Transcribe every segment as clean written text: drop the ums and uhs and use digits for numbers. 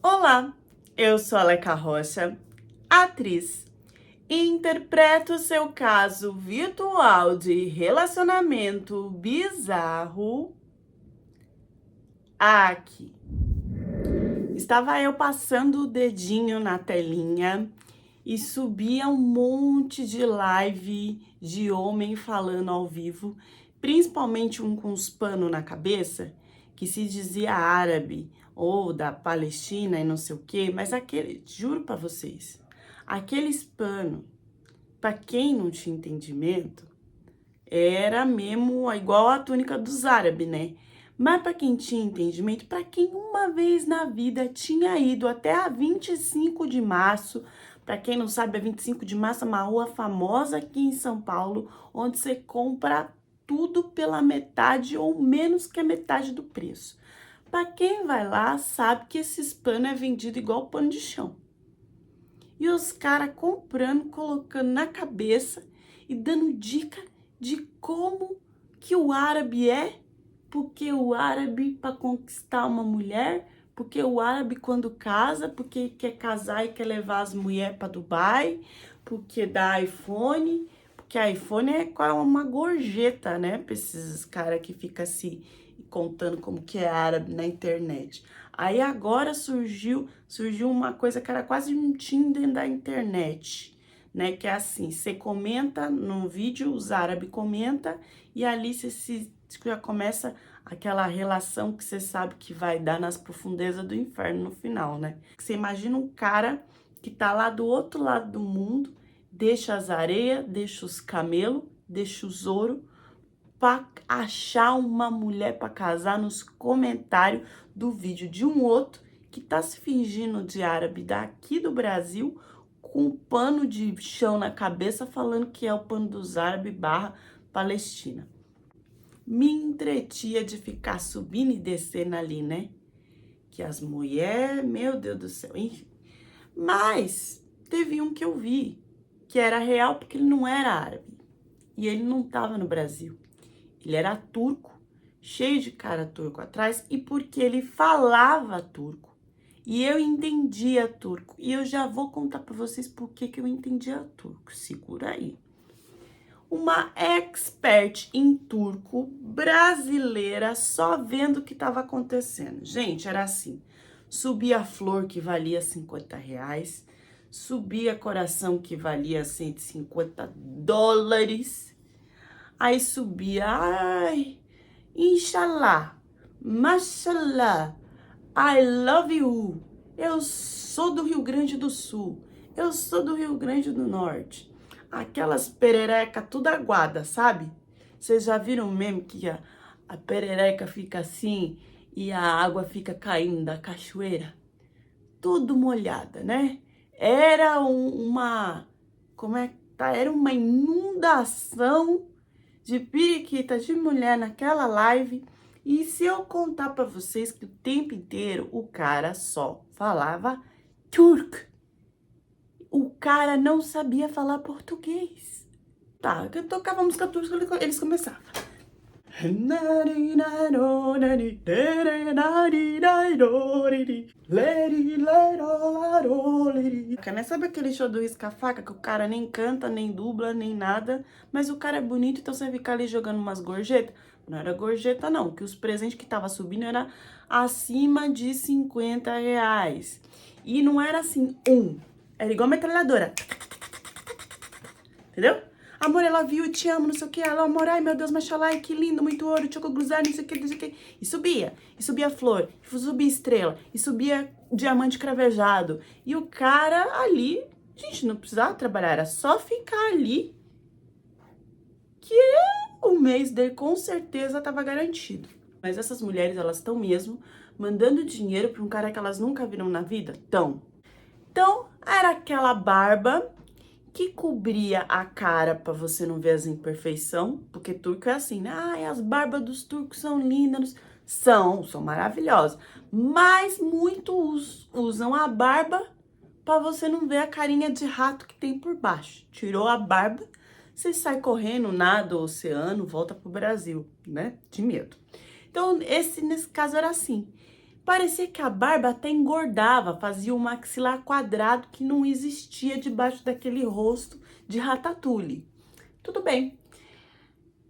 Olá, eu sou a Leca Rocha, atriz, e interpreto seu caso virtual de relacionamento bizarro aqui. Estava eu passando o dedinho na telinha e subia um monte de live de homem falando ao vivo, principalmente um com os panos na cabeça, que se dizia árabe ou da Palestina e não sei o quê, mas aquele, juro pra vocês, aqueles panos, pra quem não tinha entendimento, era mesmo igual a túnica dos árabes, né? Mas para quem tinha entendimento, para quem uma vez na vida tinha ido até a 25 de março, para quem não sabe, a 25 de março é uma rua famosa aqui em São Paulo, onde você compra tudo pela metade ou menos que a metade do preço. Para quem vai lá, sabe que esses panos é vendido igual pano de chão. E os caras comprando, colocando na cabeça e dando dica de como que o árabe é, porque o árabe para conquistar uma mulher, porque o árabe quando casa, porque quer casar e quer levar as mulheres para Dubai, porque dá iPhone, porque iPhone é uma gorjeta, né, para esses caras que ficam se contando como que é árabe na internet. Aí agora surgiu uma coisa que era quase um Tinder da internet, né? Que é assim, você comenta no vídeo, os árabes comenta e ali você já começa aquela relação que você sabe que vai dar nas profundezas do inferno no final, né? Você imagina um cara que tá lá do outro lado do mundo, deixa as areias, deixa os camelos, deixa os ouro, para achar uma mulher para casar nos comentários do vídeo de um outro que tá se fingindo de árabe daqui do Brasil com um pano de chão na cabeça falando que é o pano dos árabes barra Palestina. Me entretia de ficar subindo e descendo ali, né? Que as mulheres, meu Deus do céu, enfim. Mas teve um que eu vi que era real porque ele não era árabe e ele não tava no Brasil. Ele era turco, cheio de cara turco atrás, e porque ele falava turco. E eu entendia turco. E eu já vou contar para vocês por que eu entendia turco. Segura aí. Uma expert em turco brasileira, só vendo o que estava acontecendo. Gente, era assim. Subia a flor que valia R$ 50. Subia coração que valia US$ 150. Aí subia, ai, Inshallah, Mashallah, I love you. Eu sou do Rio Grande do Sul, eu sou do Rio Grande do Norte. Aquelas perereca tudo aguada, sabe? Vocês já viram o meme que a perereca fica assim e a água fica caindo da cachoeira? Tudo molhada, né? Era como é que tá? Era uma inundação de periquita de mulher naquela live. E se eu contar para vocês que o tempo inteiro o cara só falava turco, o cara não sabia falar português. Tá, eu tocava música turca, eles começavam. Sabe aquele show do Risca-Faca que o cara nem canta, nem dubla, nem nada, mas o cara é bonito, então você fica ali jogando umas gorjetas? Não era gorjeta não, que os presentes que tava subindo era acima de R$ 50. E não era assim, era igual metralhadora. Entendeu? Amor, ela viu, te amo, não sei o que. Ela, amor, ai meu Deus, machalai, que lindo, muito ouro, choco cruzar, não sei o que, não sei o que. E subia flor, e subia estrela, e subia diamante cravejado. E o cara ali, gente, não precisava trabalhar, era só ficar ali, que o mês dele com certeza tava garantido. Mas essas mulheres, elas estão mesmo mandando dinheiro pra um cara que elas nunca viram na vida? Então, era aquela barba que cobria a cara para você não ver as imperfeições, porque turco é assim, né? Ai, as barbas dos turcos são lindas, são maravilhosas, mas muitos usam a barba para você não ver a carinha de rato que tem por baixo. Tirou a barba, você sai correndo, nada o oceano, volta pro Brasil, né? De medo. Então, nesse caso era assim. Parecia que a barba até engordava, fazia um maxilar quadrado que não existia debaixo daquele rosto de Ratatouille. Tudo bem.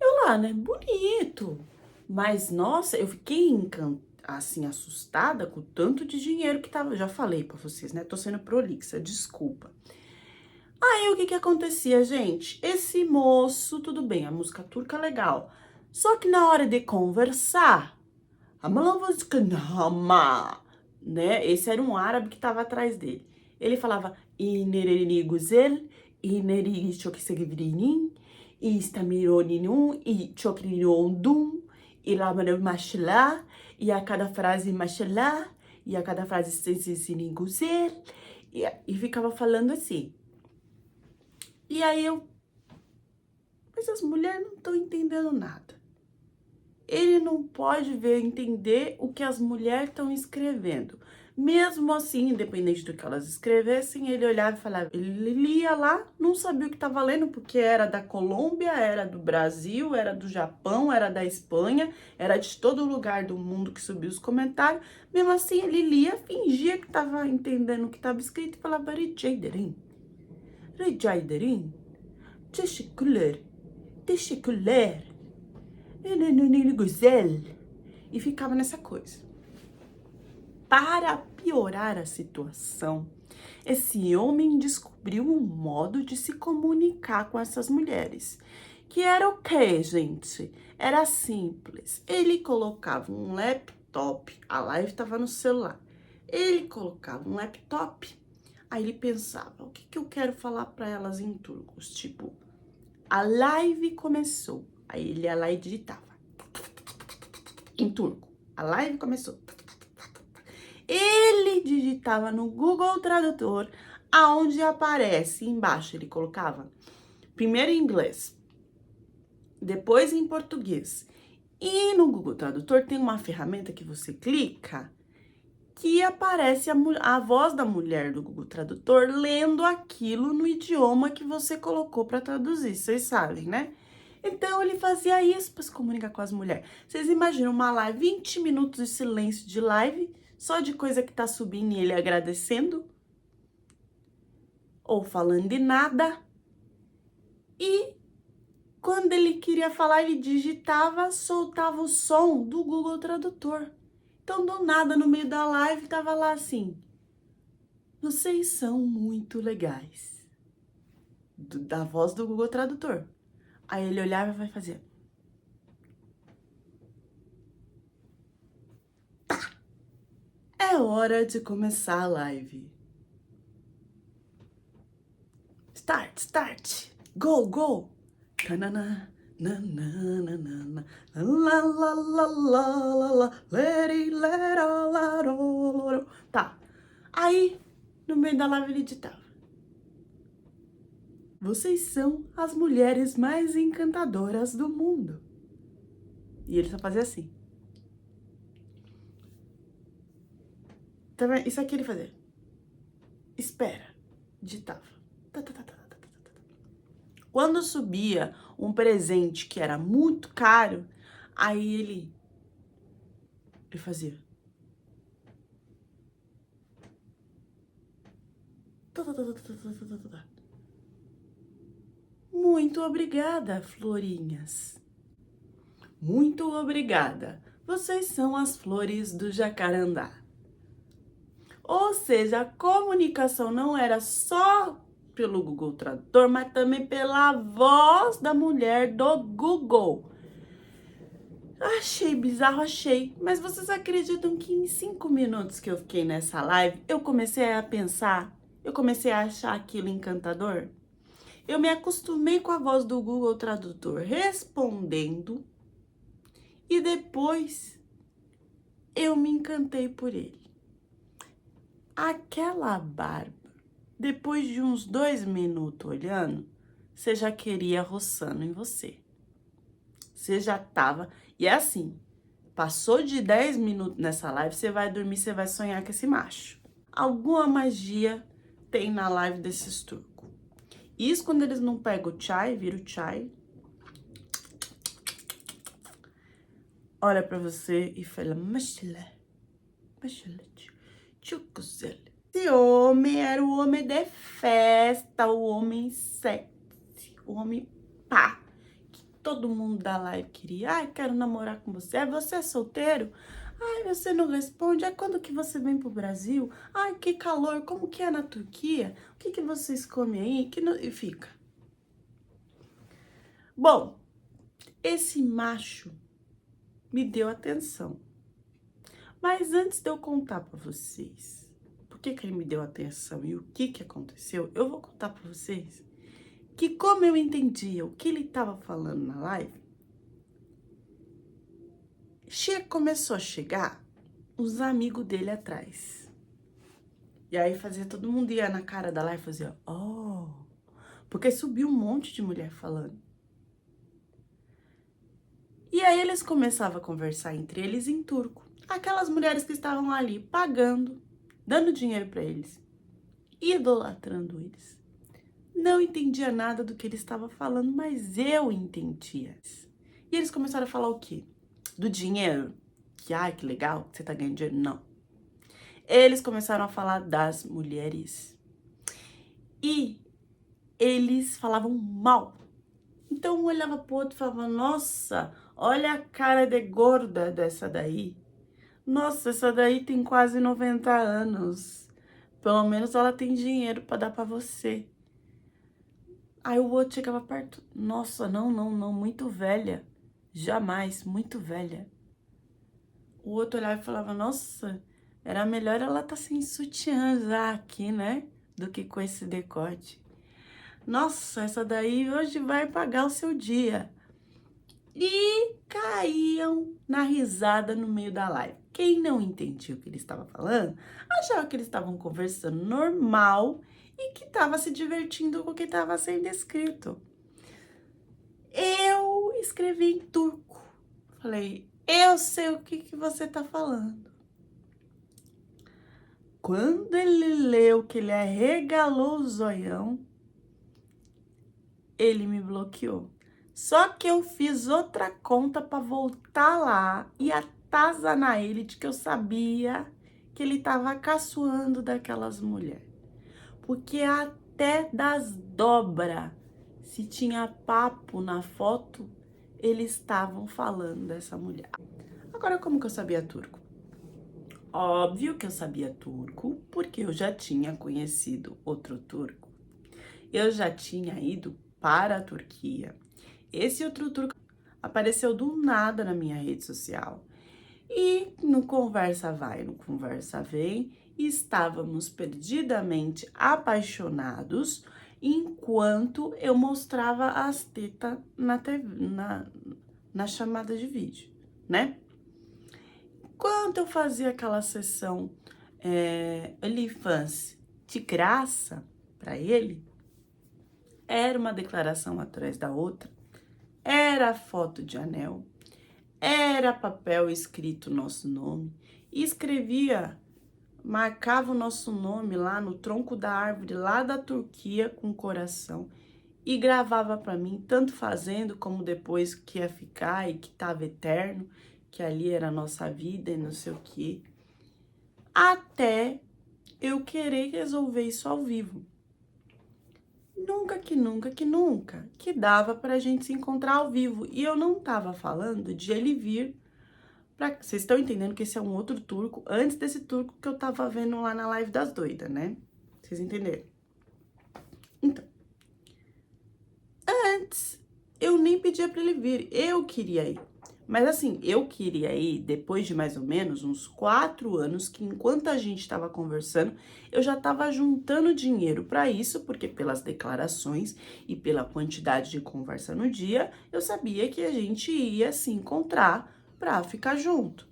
Eu lá, né? Bonito. Mas, nossa, eu fiquei assim, assustada com o tanto de dinheiro que tava. Já falei pra vocês, né? Tô sendo prolixa, desculpa. Aí, o que que acontecia, gente? Esse moço, tudo bem, a música turca é legal. Só que na hora de conversar, né? Esse era um árabe que tava atrás dele. Ele falava inereni güzel, inereni çok sevdiğinin, istamironinun, e çokrinondum, e lá mashallah, e a cada frase mashallah, e a cada frase sensinin güzel, e ficava falando assim. E aí mas as mulheres não estão entendendo nada. Ele não pode ver, entender o que as mulheres estão escrevendo. Mesmo assim, independente do que elas escrevessem, ele olhava e falava, ele lia lá, não sabia o que estava lendo, porque era da Colômbia, era do Brasil, era do Japão, era da Espanha, era de todo lugar do mundo que subia os comentários. Mesmo assim, ele lia, fingia que estava entendendo o que estava escrito e falava, Rica ederim, teşekkürler, teşekkürler. E ficava nessa coisa. Para piorar a situação, esse homem descobriu um modo de se comunicar com essas mulheres. Que era o quê, gente? Era simples. Ele colocava um laptop, a live estava no celular. Ele colocava um laptop, aí ele pensava, o que que eu quero falar para elas em turcos? Tipo, a live começou. Aí ele ia lá e digitava. Em turco. A live começou. Ele digitava no Google Tradutor, aonde aparece embaixo. Ele colocava primeiro em inglês, depois em português. E no Google Tradutor tem uma ferramenta que você clica que aparece a voz da mulher do Google Tradutor lendo aquilo no idioma que você colocou para traduzir. Vocês sabem, né? Então, ele fazia isso para se comunicar com as mulheres. Vocês imaginam uma live, 20 minutos de silêncio de live, só de coisa que tá subindo e ele agradecendo, ou falando de nada. E quando ele queria falar, ele digitava, soltava o som do Google Tradutor. Então, do nada, no meio da live, tava lá assim, vocês são muito legais. Da voz do Google Tradutor. Aí ele olhava e vai fazer... É hora de começar a live. Start, start. Go, go. Tanana, nanana, la la la la la la, let it, let all, let all. Tá. Aí, no meio da live ele editava. Vocês são as mulheres mais encantadoras do mundo. E ele só fazia assim. Tá vendo? Isso aqui ele fazia. Espera. Digitava. Quando subia um presente que era muito caro, aí ele fazia. Muito obrigada, florinhas. Muito obrigada. Vocês são as flores do jacarandá. Ou seja, a comunicação não era só pelo Google Tradutor, mas também pela voz da mulher do Google. Achei bizarro, achei. Mas vocês acreditam que em 5 minutos que eu fiquei nessa live, eu comecei a pensar, eu comecei a achar aquilo encantador? Eu me acostumei com a voz do Google Tradutor respondendo e depois eu me encantei por ele. Aquela barba, depois de uns 2 minutos olhando, você já queria roçando em você. Você já tava... E é assim, passou de 10 minutos nessa live, você vai dormir, você vai sonhar com esse macho. Alguma magia tem na live desses turcos. Isso quando eles não pegam o chai, vira o chai. Olha pra você e fala, mashallah, Esse homem era o homem de festa, o homem sexy, o homem pá, que todo mundo da live queria. Ai, quero namorar com você. Você é solteiro? Ai, você não responde. Ai, quando que você vem pro Brasil? Ai, que calor, como que é na Turquia? O que que vocês comem aí? E fica. Bom, esse macho me deu atenção. Mas antes de eu contar pra vocês por que que ele me deu atenção e o que que aconteceu, eu vou contar pra vocês que como eu entendia o que ele tava falando na live, começou a chegar os amigos dele atrás. E aí fazia todo mundo ia na cara da live e fazia, oh, porque subiu um monte de mulher falando. E aí eles começavam a conversar entre eles em turco. Aquelas mulheres que estavam ali pagando, dando dinheiro para eles, idolatrando eles. Não entendia nada do que ele estava falando, mas eu entendia. E eles começaram a falar o quê? Do dinheiro. Que, ai, que legal, você tá ganhando dinheiro. Não. Eles começaram a falar das mulheres. E eles falavam mal. Então um olhava pro outro e falava, nossa, olha a cara de gorda dessa daí. Nossa, essa daí tem quase 90 anos. Pelo menos ela tem dinheiro pra dar pra você. Aí o outro chegava perto. Nossa, não, muito velha. Jamais, muito velha. O outro olhava e falava, nossa, era melhor ela tá sem sutiã já aqui, né? Do que com esse decote. Nossa, essa daí hoje vai pagar o seu dia. E caíam na risada no meio da live. Quem não entendia o que ele estava falando, achava que eles estavam conversando normal e que estava se divertindo com o que estava sendo escrito. Eu escrevi em turco. Falei, eu sei o que você tá falando. Quando ele leu que ele arregalou o zoião, ele me bloqueou. Só que eu fiz outra conta para voltar lá e atazanar ele de que eu sabia que ele tava caçoando daquelas mulheres. Porque até das dobras, se tinha papo na foto, eles estavam falando dessa mulher. Agora, como que eu sabia turco? Óbvio que eu sabia turco, porque eu já tinha conhecido outro turco. Eu já tinha ido para a Turquia. Esse outro turco apareceu do nada na minha rede social. E no conversa vai, no conversa vem, estávamos perdidamente apaixonados enquanto eu mostrava as tetas na chamada de vídeo, né? Enquanto eu fazia aquela sessão OnlyFans de graça para ele, era uma declaração atrás da outra, era foto de anel, era papel escrito nosso nome, e escrevia, marcava o nosso nome lá no tronco da árvore, lá da Turquia, com coração, e gravava para mim, tanto fazendo como depois que ia ficar e que tava eterno, que ali era a nossa vida e não sei o quê, até eu querer resolver isso ao vivo. Nunca que dava pra gente se encontrar ao vivo. E eu não tava falando de ele vir pra... Vocês estão entendendo que esse é um outro turco, antes desse turco que eu tava vendo lá na live das doidas, né? Vocês entenderam? Então, antes, eu nem pedia pra ele vir, eu queria ir. Mas assim, eu queria ir depois de mais ou menos uns 4 anos, que enquanto a gente estava conversando, eu já estava juntando dinheiro para isso, porque pelas declarações e pela quantidade de conversa no dia, eu sabia que a gente ia se encontrar para ficar junto.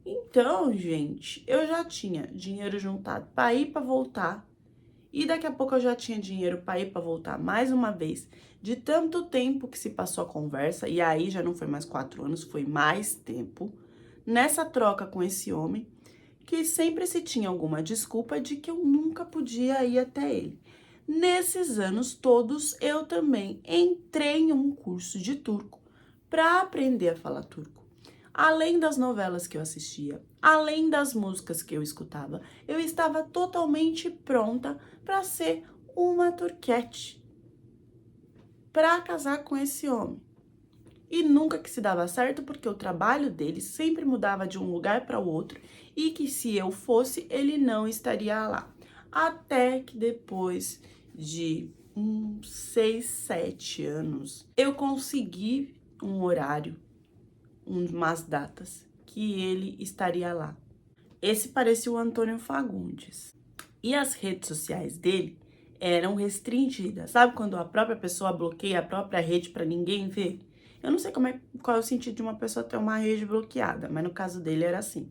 Então, gente, eu já tinha dinheiro juntado para ir para voltar. E daqui a pouco eu já tinha dinheiro para ir para voltar mais uma vez, de tanto tempo que se passou a conversa, e aí já não foi mais 4 anos, foi mais tempo, nessa troca com esse homem, que sempre se tinha alguma desculpa de que eu nunca podia ir até ele. Nesses anos todos, eu também entrei em um curso de turco para aprender a falar turco. Além das novelas que eu assistia, Além das músicas que eu escutava, eu estava totalmente pronta para ser uma turquete, para casar com esse homem. E nunca que se dava certo, porque o trabalho dele sempre mudava de um lugar para o outro e que se eu fosse, ele não estaria lá. Até que depois de uns 6, 7 anos, eu consegui um horário, umas datas, que ele estaria lá. Esse parecia o Antônio Fagundes. E as redes sociais dele eram restringidas. Sabe quando a própria pessoa bloqueia a própria rede para ninguém ver? Eu não sei qual é o sentido de uma pessoa ter uma rede bloqueada, mas no caso dele era assim.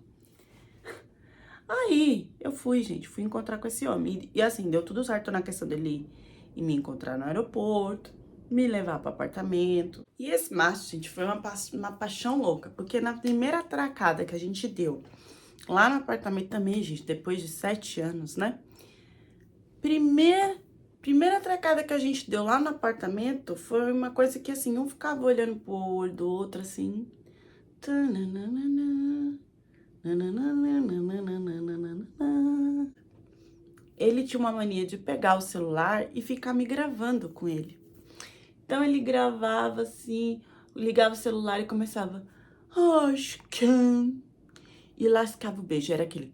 Aí eu fui, gente, fui encontrar com esse homem. E assim, deu tudo certo na questão dele ir me encontrar no aeroporto, me levar para apartamento. E esse macho, gente, foi uma paixão louca, porque na primeira atracada que a gente deu lá no apartamento também, gente, depois de 7 anos, né? Primeira atracada que a gente deu lá no apartamento foi uma coisa que, assim, um ficava olhando pro olho do outro, assim. Ele tinha uma mania de pegar o celular e ficar me gravando com ele. Então, ele gravava, assim, ligava o celular e começava... E lascava o beijo, era aquele...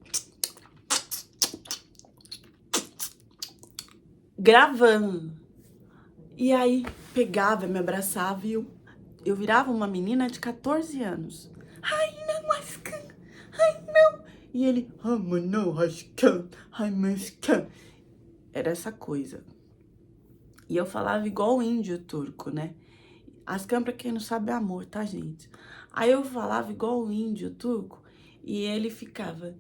Gravando. E aí, pegava, me abraçava e eu virava uma menina de 14 anos. Ai, não, Ascan. Ai, não. E ele, não, Ascan. Ai, Ascan. Era essa coisa. E eu falava igual o índio turco, né? Ascan, pra quem não sabe, é amor, tá, gente? Aí eu falava igual o índio turco e ele ficava...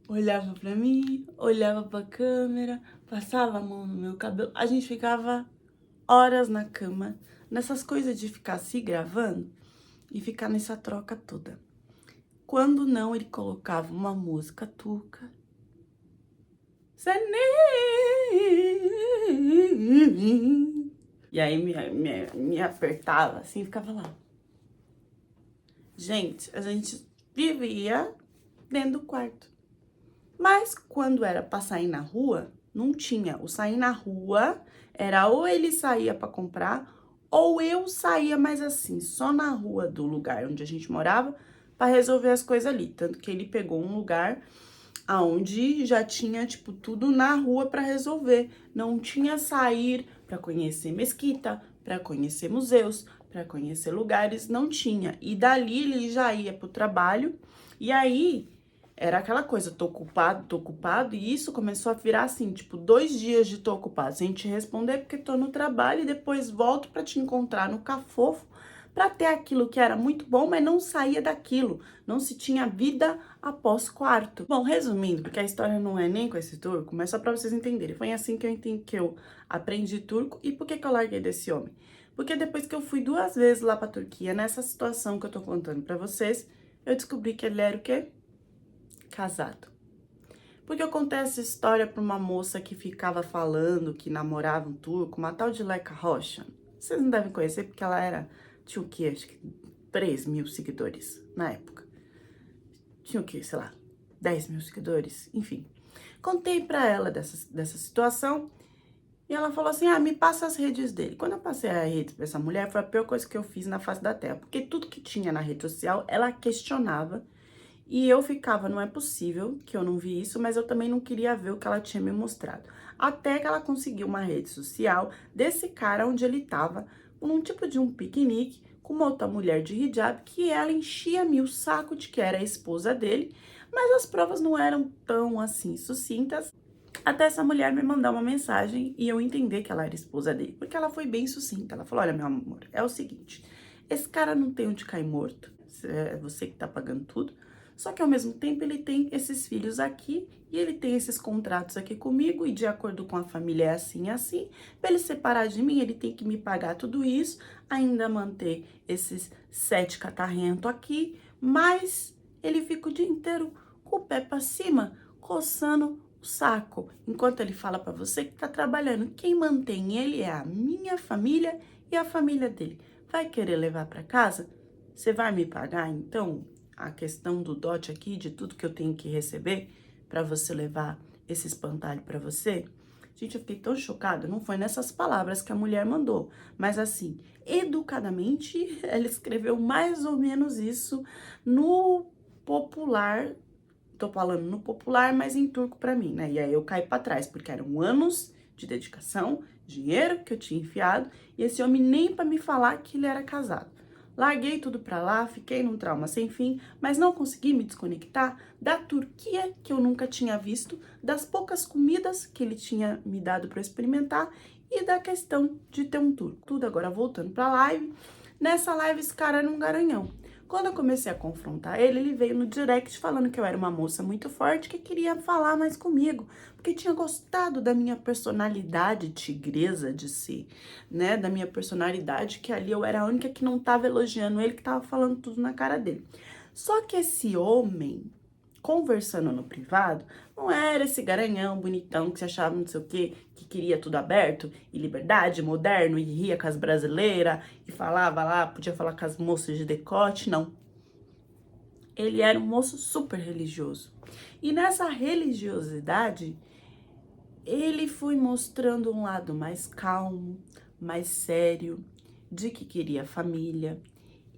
Olhava pra mim, olhava pra câmera, passava a mão no meu cabelo. A gente ficava horas na cama, nessas coisas de ficar se gravando e ficar nessa troca toda. Quando não, ele colocava uma música turca. E aí me apertava assim, ficava lá. Gente, a gente vivia dentro do quarto. Mas quando era pra sair na rua, não tinha. O sair na rua era ou ele saía pra comprar, ou eu saía, mas assim, só na rua do lugar onde a gente morava, pra resolver as coisas ali. Tanto que ele pegou um lugar aonde já tinha, tipo, tudo na rua pra resolver. Não tinha sair pra conhecer mesquita, pra conhecer museus, pra conhecer lugares, não tinha. E dali ele já ia pro trabalho, e aí... Era aquela coisa, tô ocupado, e isso começou a virar assim, tipo, 2 dias de tô ocupado, sem te responder porque tô no trabalho e depois volto pra te encontrar no cafofo pra ter aquilo que era muito bom, mas não saía daquilo, não se tinha vida após quarto. Bom, resumindo, porque a história não é nem com esse turco, mas só pra vocês entenderem, foi assim que eu aprendi turco e por que que eu larguei desse homem? Porque depois que eu fui 2 vezes lá pra Turquia, nessa situação que eu tô contando pra vocês, eu descobri que ele era o quê? Casado. Porque eu contei essa história pra uma moça que ficava falando que namorava um turco, uma tal de Leca Rocha. Vocês não devem conhecer porque ela tinha o quê? Acho que 3 mil seguidores na época. Tinha o quê? Sei lá, 10 mil seguidores? Enfim. Contei pra ela dessa situação e ela falou assim, me passa as redes dele. Quando eu passei a rede pra essa mulher, foi a pior coisa que eu fiz na face da terra. Porque tudo que tinha na rede social, ela questionava. E eu ficava, não é possível que eu não vi isso, mas eu também não queria ver o que ela tinha me mostrado. Até que ela conseguiu uma rede social desse cara onde ele tava, num tipo de um piquenique, com uma outra mulher de hijab, que ela enchia-me o saco de que era a esposa dele, mas as provas não eram tão assim sucintas, até essa mulher me mandar uma mensagem e eu entender que ela era esposa dele, porque ela foi bem sucinta. Ela falou, olha, meu amor, é o seguinte, esse cara não tem onde cair morto, é você que tá pagando tudo, só que ao mesmo tempo ele tem esses filhos aqui e ele tem esses contratos aqui comigo e de acordo com a família é assim e assim. Pra ele separar de mim, ele tem que me pagar tudo isso, ainda manter esses 7 catarrentos aqui, mas ele fica o dia inteiro com o pé pra cima, coçando o saco, enquanto ele fala pra você que tá trabalhando. Quem mantém ele é a minha família e a família dele. Vai querer levar pra casa? Você vai me pagar então? a questão do dote aqui, de tudo que eu tenho que receber para você levar esse espantalho para você. Gente, eu fiquei tão chocada, não foi nessas palavras que a mulher mandou, mas assim, educadamente, ela escreveu mais ou menos isso no popular, tô falando no popular, mas em turco pra mim, né? E aí eu caí pra trás, porque eram anos de dedicação, dinheiro que eu tinha enfiado, e esse homem nem pra me falar que ele era casado. Larguei tudo pra lá, fiquei num trauma sem fim, mas não consegui me desconectar da Turquia, que eu nunca tinha visto, das poucas comidas que ele tinha me dado para experimentar e da questão de ter um turco. Tudo agora voltando pra live. Nessa live esse cara era um garanhão. Quando eu comecei a confrontar ele, ele veio no direct falando que eu era uma moça muito forte que queria falar mais comigo, porque tinha gostado da minha personalidade tigresa de ser, né? Da minha personalidade, que ali eu era a única que não tava elogiando ele, que tava falando tudo na cara dele. Só que esse homem, conversando no privado, não era esse garanhão bonitão que se achava não sei o quê, que queria tudo aberto e liberdade, moderno, e ria com as brasileiras, e falava lá, podia falar com as moças de decote, não. Ele era um moço super religioso. E nessa religiosidade, ele foi mostrando um lado mais calmo, mais sério, de que queria família.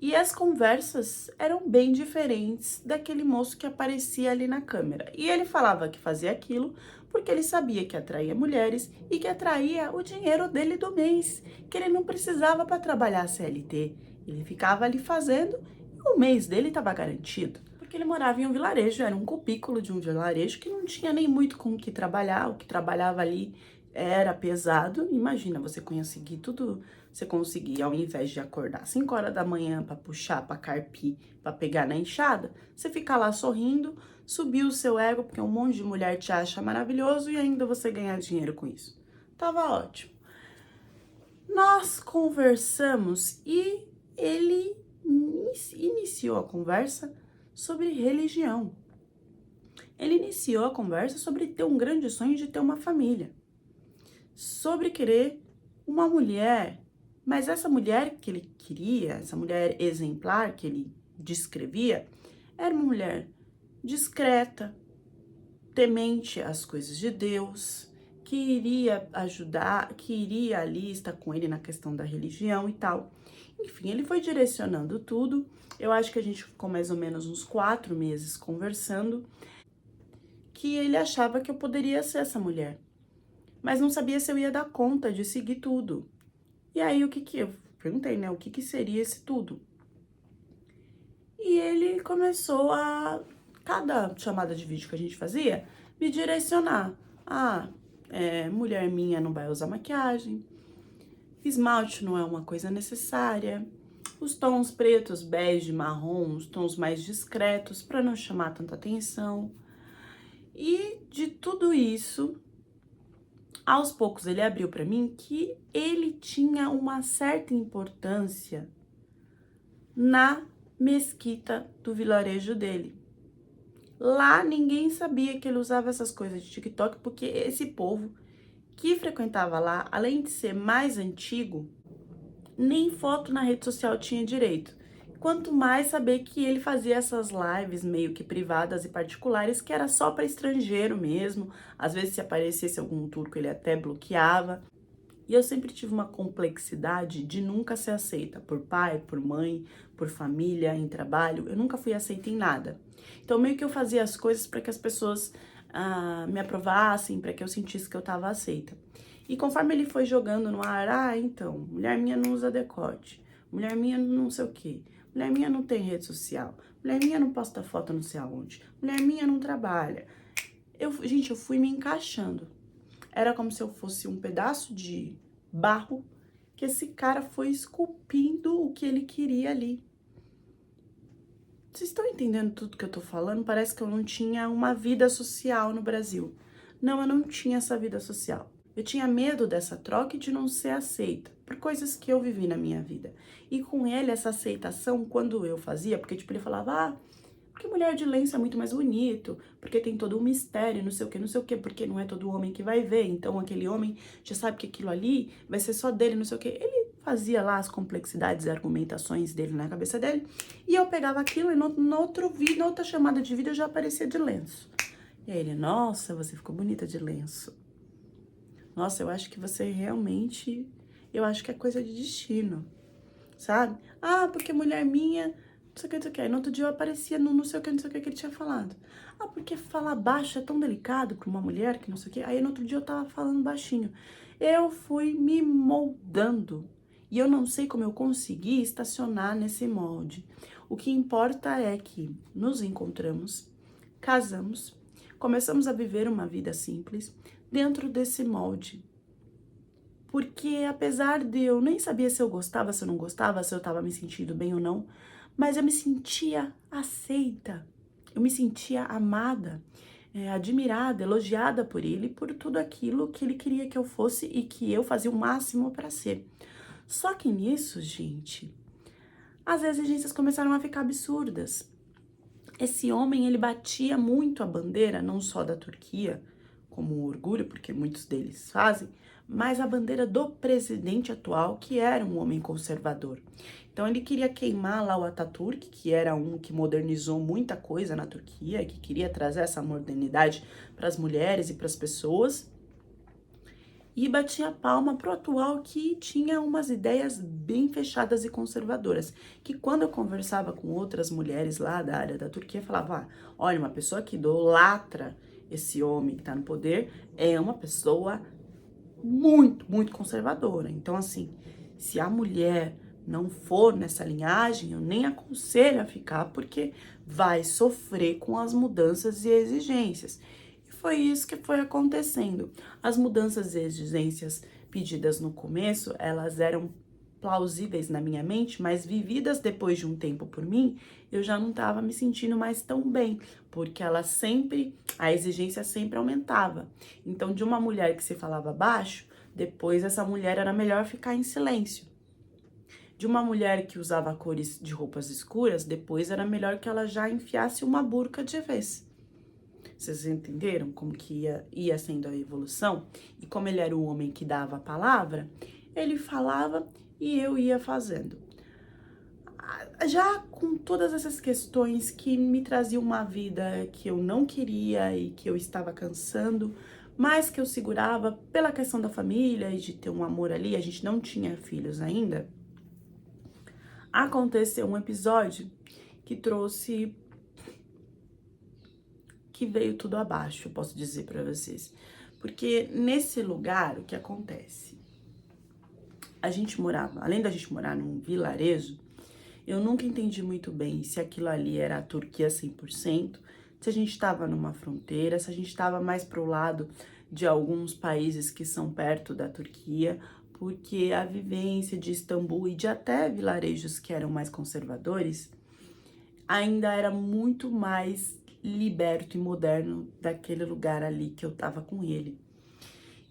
E as conversas eram bem diferentes daquele moço que aparecia ali na câmera. E ele falava que fazia aquilo porque ele sabia que atraía mulheres e que atraía o dinheiro dele do mês, que ele não precisava para trabalhar CLT. Ele ficava ali fazendo e o mês dele estava garantido. Porque ele morava em um vilarejo, era um cubículo de um vilarejo que não tinha nem muito com o que trabalhar, o que trabalhava ali era pesado. Imagina, você conseguir tudo, você conseguir, ao invés de acordar 5 horas da manhã para puxar, para carpir, para pegar na enxada, você ficar lá sorrindo, subir o seu ego, porque um monte de mulher te acha maravilhoso e ainda você ganhar dinheiro com isso. Tava ótimo. Nós conversamos e ele iniciou a conversa sobre religião. Ele iniciou a conversa sobre ter um grande sonho de ter uma família, sobre querer uma mulher, mas essa mulher que ele queria, essa mulher exemplar que ele descrevia, era uma mulher discreta, temente às coisas de Deus, que iria ajudar, que iria ali estar com ele na questão da religião e tal. Enfim, ele foi direcionando tudo. Eu acho que a gente ficou mais ou menos uns 4 meses conversando, que ele achava que eu poderia ser essa mulher, mas não sabia se eu ia dar conta de seguir tudo. E aí, eu perguntei, né, o que seria esse tudo? E ele começou a, cada chamada de vídeo que a gente fazia, me direcionar. Mulher minha não vai usar maquiagem, esmalte não é uma coisa necessária, os tons pretos, bege, marrom, os tons mais discretos, para não chamar tanta atenção. E de tudo isso, aos poucos ele abriu para mim que ele tinha uma certa importância na mesquita do vilarejo dele. Lá ninguém sabia que ele usava essas coisas de TikTok, porque esse povo que frequentava lá, além de ser mais antigo, nem foto na rede social tinha direito. Quanto mais saber que ele fazia essas lives meio que privadas e particulares, que era só para estrangeiro mesmo. Às vezes, se aparecesse algum turco, ele até bloqueava. E eu sempre tive uma complexidade de nunca ser aceita por pai, por mãe, por família, em trabalho. Eu nunca fui aceita em nada. Então, meio que eu fazia as coisas para que as pessoas me aprovassem, para que eu sentisse que eu estava aceita. E conforme ele foi jogando no ar, então, mulher minha não usa decote, mulher minha não sei o quê, mulher minha não tem rede social, mulher minha não posta foto não sei aonde, mulher minha não trabalha. Gente, eu fui me encaixando. Era como se eu fosse um pedaço de barro que esse cara foi esculpindo o que ele queria ali. Vocês estão entendendo tudo que eu tô falando? Parece que eu não tinha uma vida social no Brasil. Não, eu não tinha essa vida social. Eu tinha medo dessa troca e de não ser aceita por coisas que eu vivi na minha vida. E com ele, essa aceitação, quando eu fazia, porque tipo, ele falava, porque mulher de lenço é muito mais bonito, porque tem todo um mistério, não sei o que, porque não é todo homem que vai ver, então aquele homem já sabe que aquilo ali vai ser só dele, não sei o que. Ele fazia lá as complexidades e argumentações dele na cabeça dele, e eu pegava aquilo e no outro vídeo, na outra chamada de vídeo, eu já aparecia de lenço. E aí ele, nossa, você ficou bonita de lenço. Nossa, eu acho que você realmente, eu acho que é coisa de destino, sabe? Ah, porque mulher minha, não sei o que, não sei o que. Aí no outro dia eu aparecia no não sei o que, não sei o que ele tinha falado. Ah, porque falar baixo é tão delicado pra uma mulher que não sei o que. Aí no outro dia eu tava falando baixinho. Eu fui me moldando. E eu não sei como eu consegui estacionar nesse molde. O que importa é que nos encontramos, casamos, começamos a viver uma vida simples dentro desse molde. Porque apesar de eu nem saber se eu gostava, se eu não gostava, se eu tava me sentindo bem ou não, mas eu me sentia aceita, eu me sentia amada, admirada, elogiada por ele, por tudo aquilo que ele queria que eu fosse e que eu fazia o máximo para ser. Só que nisso, gente, as exigências começaram a ficar absurdas. Esse homem, ele batia muito a bandeira, não só da Turquia, como um orgulho, porque muitos deles fazem, mas a bandeira do presidente atual, que era um homem conservador. Então ele queria queimar lá o Atatürk, que era um que modernizou muita coisa na Turquia, que queria trazer essa modernidade para as mulheres e para as pessoas, e batia palma pro atual que tinha umas ideias bem fechadas e conservadoras, que quando eu conversava com outras mulheres lá da área da Turquia, falava, ah, olha, uma pessoa que idolatra esse homem que tá no poder é uma pessoa muito, muito conservadora. Então, assim, se a mulher não for nessa linhagem, eu nem aconselho a ficar, porque vai sofrer com as mudanças e exigências. E foi isso que foi acontecendo. As mudanças e exigências pedidas no começo, elas eram plausíveis na minha mente, mas vividas depois de um tempo por mim, eu já não estava me sentindo mais tão bem, porque a exigência sempre aumentava. Então, de uma mulher que se falava baixo, depois essa mulher era melhor ficar em silêncio. De uma mulher que usava cores de roupas escuras, depois era melhor que ela já enfiasse uma burca de vez. Vocês entenderam como que ia sendo a evolução? E como ele era o homem que dava a palavra, ele falava e eu ia fazendo. Já com todas essas questões que me traziam uma vida que eu não queria e que eu estava cansando, mas que eu segurava pela questão da família e de ter um amor ali, a gente não tinha filhos ainda, aconteceu um episódio que trouxe, que veio tudo abaixo, eu posso dizer pra vocês. Porque nesse lugar, o que acontece? A gente morava, além da gente morar num vilarejo, eu nunca entendi muito bem se aquilo ali era a Turquia 100%, se a gente estava numa fronteira, se a gente estava mais pro lado de alguns países que são perto da Turquia, porque a vivência de Istambul e de até vilarejos que eram mais conservadores ainda era muito mais liberto e moderno daquele lugar ali que eu tava com ele.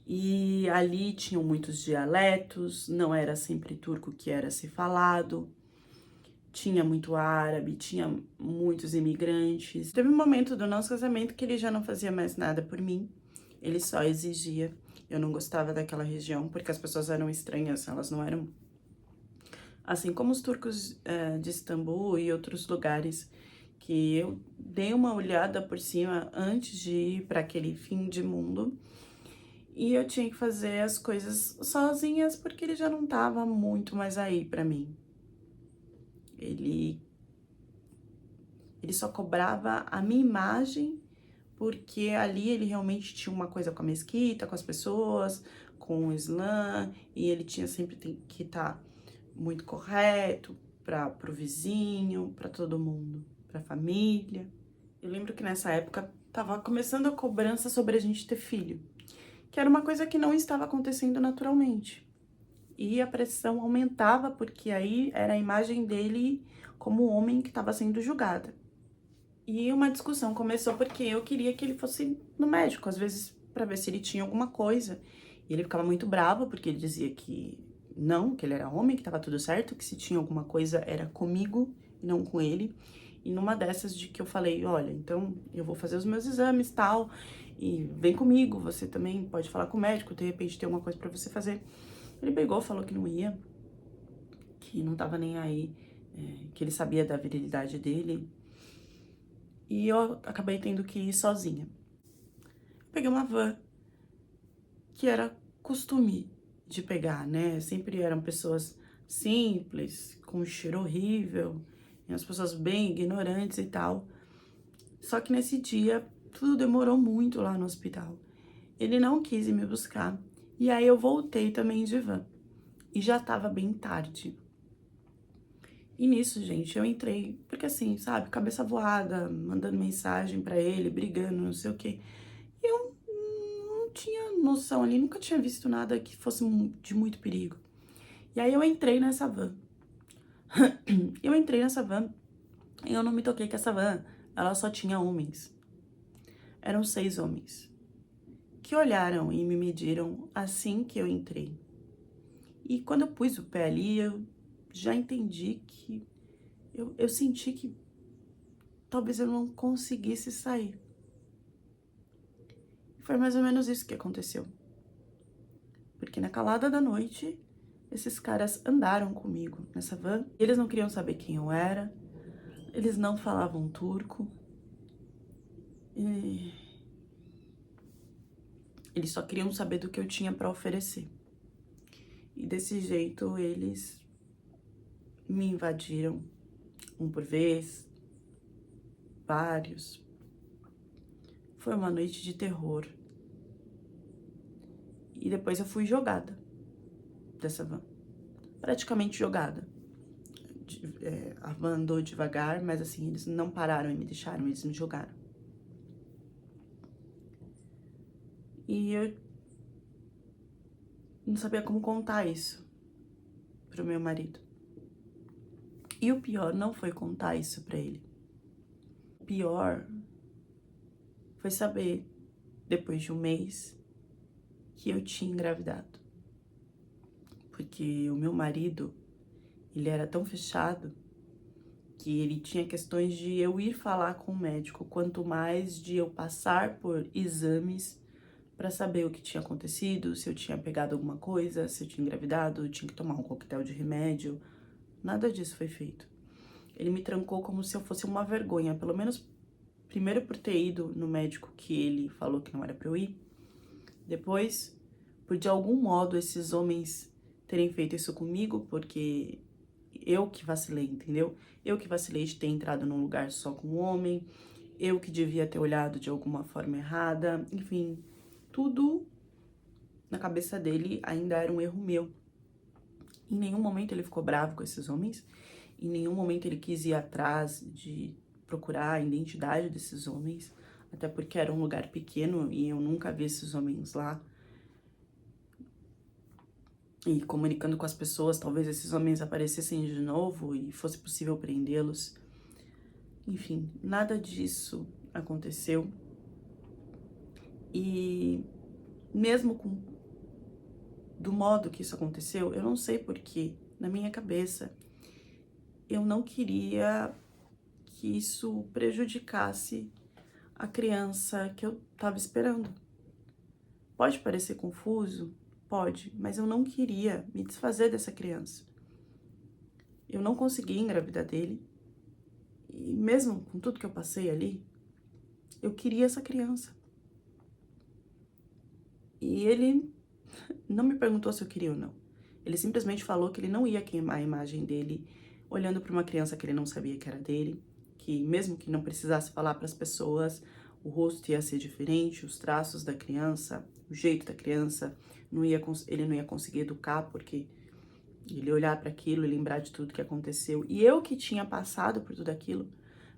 E ali tinham muitos dialetos, não era sempre turco que era se falado, tinha muito árabe, tinha muitos imigrantes. Teve um momento do nosso casamento que ele já não fazia mais nada por mim, ele só exigia. Eu não gostava daquela região porque as pessoas eram estranhas, elas não eram... Assim como os turcos de Istambul e outros lugares que eu dei uma olhada por cima antes de ir para aquele fim de mundo. E eu tinha que fazer as coisas sozinhas porque ele já não tava muito mais aí pra mim. Ele só cobrava a minha imagem porque ali ele realmente tinha uma coisa com a mesquita, com as pessoas, com o Islã, e ele tinha sempre que estar muito correto pro vizinho, pra todo mundo, pra família. Eu lembro que nessa época tava começando a cobrança sobre a gente ter filho, que era uma coisa que não estava acontecendo naturalmente. E a pressão aumentava, porque aí era a imagem dele como homem que estava sendo julgada. E uma discussão começou porque eu queria que ele fosse no médico, às vezes para ver se ele tinha alguma coisa. E ele ficava muito bravo, porque ele dizia que não, que ele era homem, que estava tudo certo, que se tinha alguma coisa era comigo e não com ele. E numa dessas de que eu falei, olha, então eu vou fazer os meus exames, tal, e vem comigo, você também pode falar com o médico, de repente tem alguma coisa pra você fazer. Ele pegou, falou que não ia. que não tava nem aí, que ele sabia da virilidade dele. E eu acabei tendo que ir sozinha. Peguei uma van que era costume de pegar, né? Sempre eram pessoas simples, com um cheiro horrível, e as pessoas bem ignorantes e tal. Só que nesse dia, tudo demorou muito lá no hospital. Ele não quis ir me buscar, e aí eu voltei também de van. E já tava bem tarde. E nisso, gente, eu entrei, porque assim, sabe, cabeça voada, mandando mensagem pra ele, brigando, não sei o quê. E eu não tinha noção ali, nunca tinha visto nada que fosse de muito perigo. E aí eu entrei nessa van. Eu entrei nessa van e eu não me toquei que essa van, ela só tinha homens. Eram 6 homens que olharam e me mediram assim que eu entrei. E quando eu pus o pé ali, eu já entendi que eu senti que talvez eu não conseguisse sair. E foi mais ou menos isso que aconteceu. Porque na calada da noite, esses caras andaram comigo nessa van. Eles não queriam saber quem eu era, eles não falavam turco. E eles só queriam saber do que eu tinha pra oferecer. E desse jeito eles me invadiram, um por vez, vários. Foi uma noite de terror. E depois eu fui jogada dessa van. Praticamente jogada. A van andou devagar, mas assim, eles não pararam e me deixaram, eles me jogaram. E eu não sabia como contar isso pro meu marido. E o pior não foi contar isso pra ele. O pior foi saber, depois de um mês, que eu tinha engravidado. Porque o meu marido, ele era tão fechado que ele tinha questões de eu ir falar com o médico, quanto mais de eu passar por exames pra saber o que tinha acontecido, se eu tinha pegado alguma coisa, se eu tinha engravidado, tinha que tomar um coquetel de remédio. Nada disso foi feito. Ele me trancou como se eu fosse uma vergonha, pelo menos primeiro por ter ido no médico que ele falou que não era pra eu ir, depois por de algum modo esses homens terem feito isso comigo, porque eu que vacilei, entendeu? Eu que vacilei de ter entrado num lugar só com um homem, eu que devia ter olhado de alguma forma errada, enfim, tudo na cabeça dele ainda era um erro meu. Em nenhum momento ele ficou bravo com esses homens, em nenhum momento ele quis ir atrás de procurar a identidade desses homens, até porque era um lugar pequeno e eu nunca vi esses homens lá. E comunicando com as pessoas, talvez esses homens aparecessem de novo e fosse possível prendê-los. Enfim, nada disso aconteceu. E mesmo do modo que isso aconteceu, eu não sei porquê, na minha cabeça, eu não queria que isso prejudicasse a criança que eu tava esperando. Pode parecer confuso? Pode, mas eu não queria me desfazer dessa criança. Eu não consegui engravidar dele. E mesmo com tudo que eu passei ali, eu queria essa criança. E ele não me perguntou se eu queria ou não. Ele simplesmente falou que ele não ia queimar a imagem dele olhando para uma criança que ele não sabia que era dele, que mesmo que não precisasse falar para as pessoas, o rosto ia ser diferente, os traços da criança, o jeito da criança, ele não ia conseguir educar, porque ele olhar para aquilo e lembrar de tudo que aconteceu. E eu que tinha passado por tudo aquilo,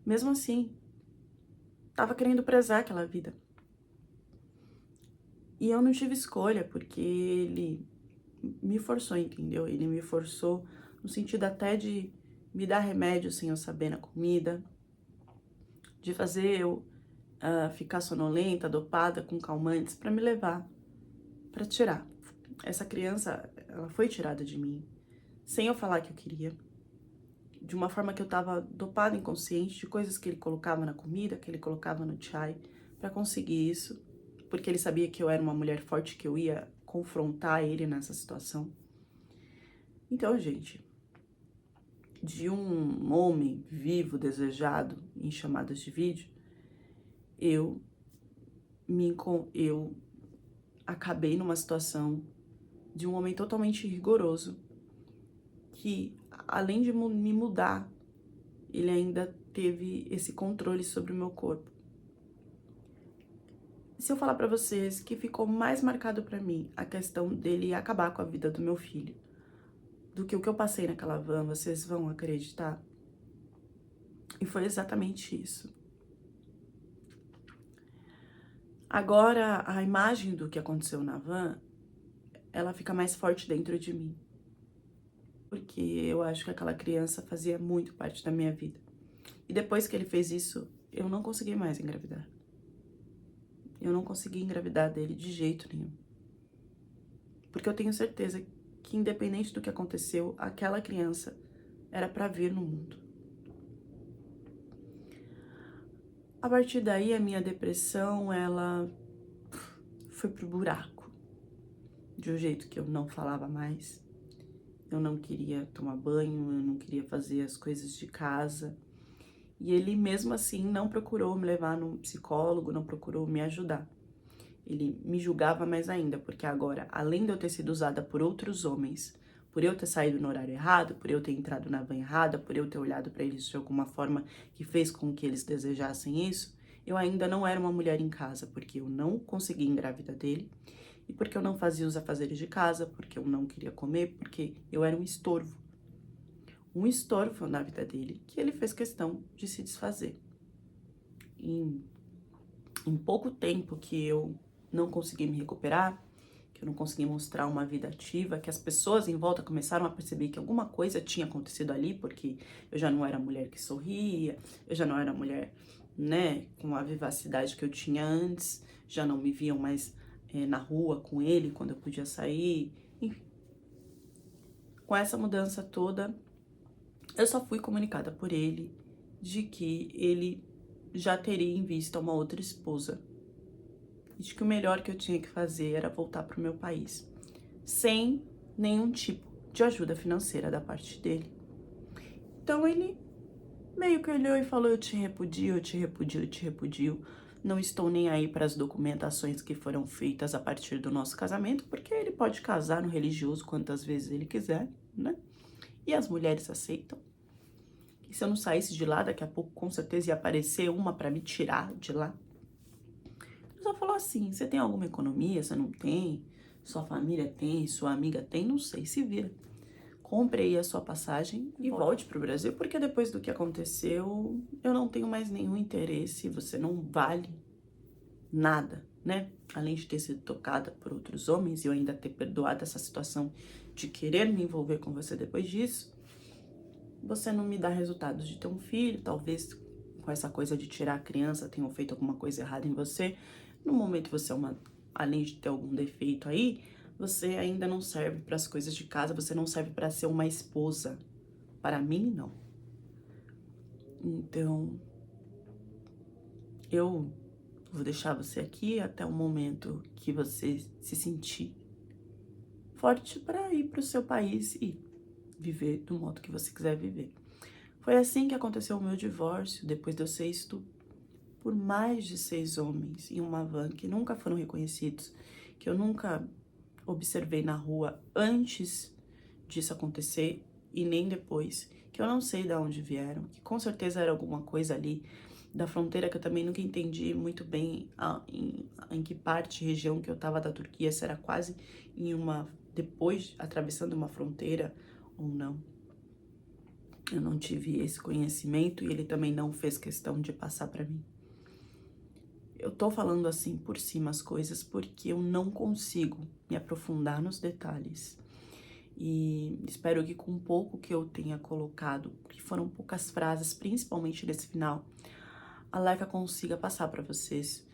mesmo assim, tava querendo prezar aquela vida. E eu não tive escolha, porque ele me forçou, entendeu? Ele me forçou no sentido até de me dar remédio sem eu saber na comida, de fazer eu ficar sonolenta, dopada, com calmantes, pra me levar, pra tirar. Essa criança, ela foi tirada de mim, sem eu falar que eu queria, de uma forma que eu tava dopada, inconsciente, de coisas que ele colocava na comida, que ele colocava no chai, pra conseguir isso, porque ele sabia que eu era uma mulher forte, que eu ia confrontar ele nessa situação. Então, gente, de um homem vivo, desejado, em chamadas de vídeo, eu acabei numa situação de um homem totalmente rigoroso, que além de me mudar, ele ainda teve esse controle sobre o meu corpo. Se eu falar pra vocês que ficou mais marcado pra mim a questão dele acabar com a vida do meu filho, do que o que eu passei naquela van, vocês vão acreditar? E foi exatamente isso. Agora, a imagem do que aconteceu na van, ela fica mais forte dentro de mim. Porque eu acho que aquela criança fazia muito parte da minha vida. E depois que ele fez isso, eu não consegui mais engravidar. Eu não consegui engravidar dele de jeito nenhum. Porque eu tenho certeza que, independente do que aconteceu, aquela criança era pra vir no mundo. A partir daí, a minha depressão, ela foi pro buraco. De um jeito que eu não falava mais. Eu não queria tomar banho, eu não queria fazer as coisas de casa. E ele, mesmo assim, não procurou me levar num psicólogo, não procurou me ajudar. Ele me julgava mais ainda, porque agora, além de eu ter sido usada por outros homens, por eu ter saído no horário errado, por eu ter entrado na van errada, por eu ter olhado pra eles de alguma forma que fez com que eles desejassem isso, eu ainda não era uma mulher em casa, porque eu não conseguia engravidar dele, e porque eu não fazia os afazeres de casa, porque eu não queria comer, porque eu era um estorvo. Um estorvo na vida dele, que ele fez questão de se desfazer. Em pouco tempo que eu não consegui me recuperar, que eu não consegui mostrar uma vida ativa, que as pessoas em volta começaram a perceber que alguma coisa tinha acontecido ali, porque eu já não era a mulher que sorria, eu já não era a mulher, né, com a vivacidade que eu tinha antes, já não me viam mais na rua com ele quando eu podia sair, enfim. Com essa mudança toda, eu só fui comunicada por ele de que ele já teria em vista uma outra esposa. E de que o melhor que eu tinha que fazer era voltar para o meu país, sem nenhum tipo de ajuda financeira da parte dele. Então ele meio que olhou e falou: eu te repudio, eu te repudio, eu te repudio. Não estou nem aí para as documentações que foram feitas a partir do nosso casamento, porque ele pode casar no religioso quantas vezes ele quiser, né? E as mulheres aceitam. E se eu não saísse de lá, daqui a pouco com certeza ia aparecer uma para me tirar de lá. Ele só falou assim: você tem alguma economia? Você não tem? Sua família tem? Sua amiga tem? Não sei, se vira. Compre aí a sua passagem e volte pro Brasil, porque depois do que aconteceu, eu não tenho mais nenhum interesse. Você não vale nada, né? Além de ter sido tocada por outros homens e eu ainda ter perdoado essa situação de querer me envolver com você depois disso, você não me dá resultados de ter um filho. Talvez com essa coisa de tirar a criança tenham feito alguma coisa errada em você. No momento você é além de ter algum defeito aí, você ainda não serve para as coisas de casa, você não serve para ser uma esposa. Para mim, não. Então, eu vou deixar você aqui até o momento que você se sentir forte para ir para o seu país e viver do modo que você quiser viver. Foi assim que aconteceu o meu divórcio, depois de eu ser estupro por mais de 6 homens em uma van que nunca foram reconhecidos, que eu nunca observei na rua antes disso acontecer e nem depois, que eu não sei de onde vieram, que com certeza era alguma coisa ali da fronteira que eu também nunca entendi muito bem em que parte, região que eu tava da Turquia, se era quase depois atravessando uma fronteira ou não. Eu não tive esse conhecimento e ele também não fez questão de passar pra mim. Eu tô falando assim por cima as coisas porque eu não consigo me aprofundar nos detalhes. E espero que com um pouco que eu tenha colocado, que foram poucas frases, principalmente nesse final, a Laika consiga passar pra vocês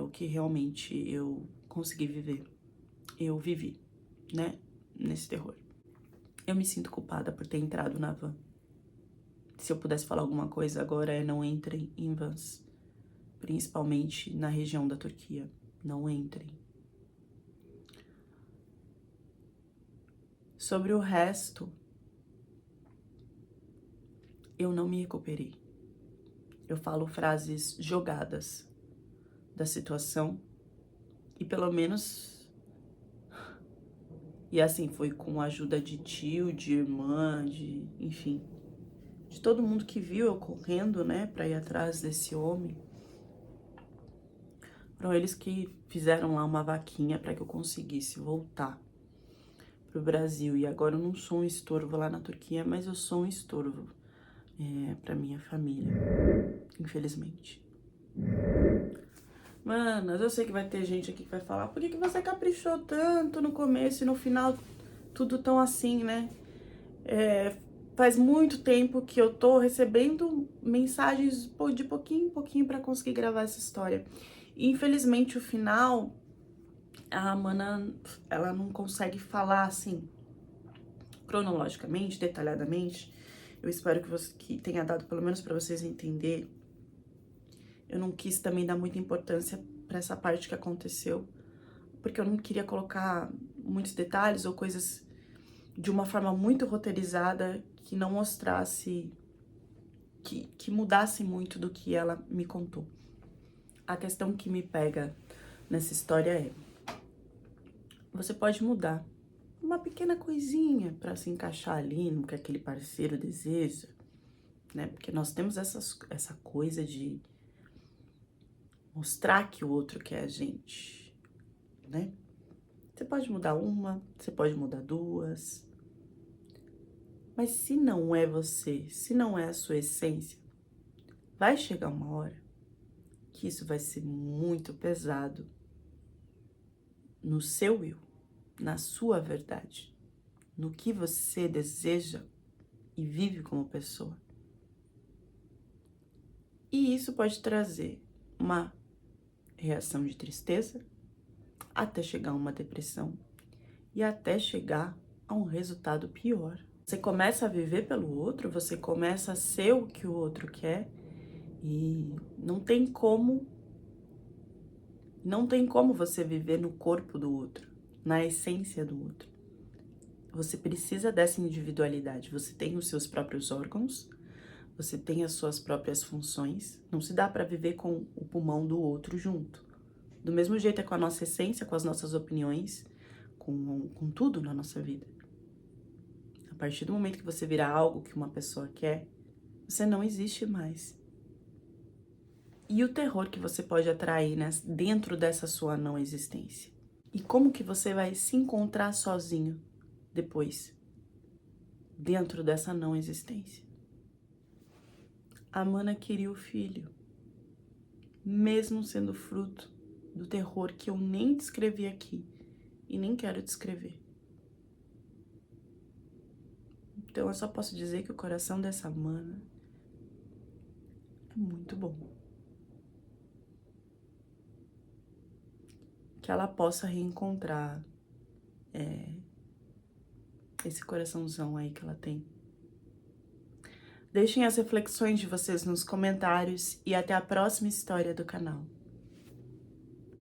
o que realmente eu consegui viver. Eu vivi, né, nesse terror. Eu me sinto culpada por ter entrado na van. Se eu pudesse falar alguma coisa agora não entrem em vans. Principalmente na região da Turquia. Não entrem. Sobre o resto, eu não me recuperei. Eu falo frases jogadas da situação e pelo menos... E assim, foi com a ajuda de tio, de irmã, enfim, de todo mundo que viu eu correndo, né, pra ir atrás desse homem. Foram eles que fizeram lá uma vaquinha para que eu conseguisse voltar pro Brasil. E agora eu não sou um estorvo lá na Turquia, mas eu sou um estorvo pra minha família, infelizmente. Manas, eu sei que vai ter gente aqui que vai falar: por que você caprichou tanto no começo e no final tudo tão assim, né? Faz muito tempo que eu tô recebendo mensagens de pouquinho em pouquinho pra conseguir gravar essa história. E, infelizmente, o final, a Mana, ela não consegue falar assim, cronologicamente, detalhadamente. Eu espero que tenha dado pelo menos pra vocês entender. Eu não quis também dar muita importância pra essa parte que aconteceu, porque eu não queria colocar muitos detalhes ou coisas de uma forma muito roteirizada que não mostrasse, que mudasse muito do que ela me contou. A questão que me pega nessa história é: você pode mudar uma pequena coisinha pra se encaixar ali no que aquele parceiro deseja, né? Porque nós temos essa coisa de mostrar que o outro quer a gente, né? Você pode mudar uma, você pode mudar duas, mas se não é você, se não é a sua essência, vai chegar uma hora que isso vai ser muito pesado no seu eu, na sua verdade, no que você deseja e vive como pessoa. E isso pode trazer uma reação de tristeza, até chegar a uma depressão e até chegar a um resultado pior. Você começa a viver pelo outro, você começa a ser o que o outro quer e não tem como você viver no corpo do outro, na essência do outro. Você precisa dessa individualidade. Você tem os seus próprios órgãos, você tem as suas próprias funções. Não se dá para viver com o pulmão do outro junto. Do mesmo jeito é com a nossa essência, com as nossas opiniões, com tudo na nossa vida. A partir do momento que você virar algo que uma pessoa quer, você não existe mais. E o terror que você pode atrair, né, dentro dessa sua não existência? E como que você vai se encontrar sozinho depois, dentro dessa não existência? A Mana queria o filho, mesmo sendo fruto do terror que eu nem descrevi aqui e nem quero descrever. Então eu só posso dizer que o coração dessa Mana é muito bom. Que ela possa reencontrar esse coraçãozão aí que ela tem. Deixem as reflexões de vocês nos comentários e até a próxima história do canal.